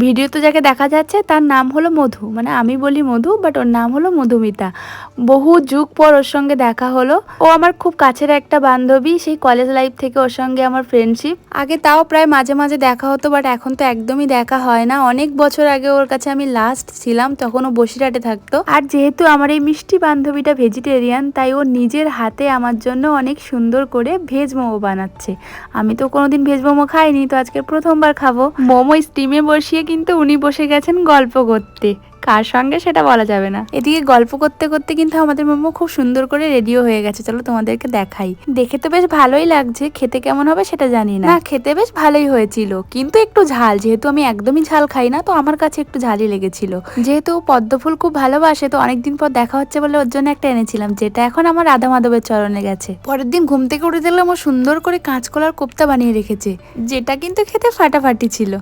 ভিডিওতে যাকে দেখা যাচ্ছে তার নাম হলো মধু, মানে আমি বলি মধু বাট ওর নাম হলো মধুমিতা। বহু যুগ পর ওর সঙ্গে দেখা হলো। ও আমার খুব কাছের একটা বান্ধবী, সেই কলেজ লাইফ থেকে ওর সঙ্গে আমার ফ্রেন্ডশিপ। আগে তাও প্রায় মাঝে মাঝে দেখা হতো, বাট এখন তো একদমই দেখা হয় না। অনেক বছর আগে ওর কাছে আমি লাস্ট ছিলাম, তখন ও বসিরহাটে থাকতো। আর যেহেতু আমার এই মিষ্টি বান্ধবীটা ভেজিটেরিয়ান, তাই ও নিজের হাতে আমার জন্য অনেক সুন্দর করে ভেজ মোমো বানাচ্ছে। আমি তো কোনোদিন ভেজ মোমো খাইনি, তো আজকে প্রথমবার খাবো। মোমো স্টিমে বসিয়ে কিন্তু উনি বসে গেছেন গল্প করতে, কার সঙ্গে সেটা বলা যাবে না। এদিকে গল্প করতে করতে কিন্তু আমাদের মোমো খুব সুন্দর করে রেডিও হয়ে গেছে। চলো তোমাদেরকে দেখাই। দেখে তো বেশ ভালোই লাগছে, খেতে কেমন হবে সেটা জানি না। খেতে বেশ ভালোই হয়েছিল, কিন্তু একটু ঝাল, যেহেতু আমি একদমই ঝাল খাই না, তো আমার কাছে একটু ঝালই লেগেছিল। যেহেতু পদ্মফুল খুব ভালোবাসে, তো অনেকদিন পর দেখা হচ্ছে বলে ওর জন্য একটা এনেছিলাম, যেটা এখন আমার রাধা মাধবের চরণে গেছে। পরের দিন ঘুম থেকে উঠে দেখলাম ও সুন্দর করে কাঁচকলার কোপ্তা বানিয়ে রেখেছে, যেটা কিন্তু খেতে ফাটাফাটি ছিল।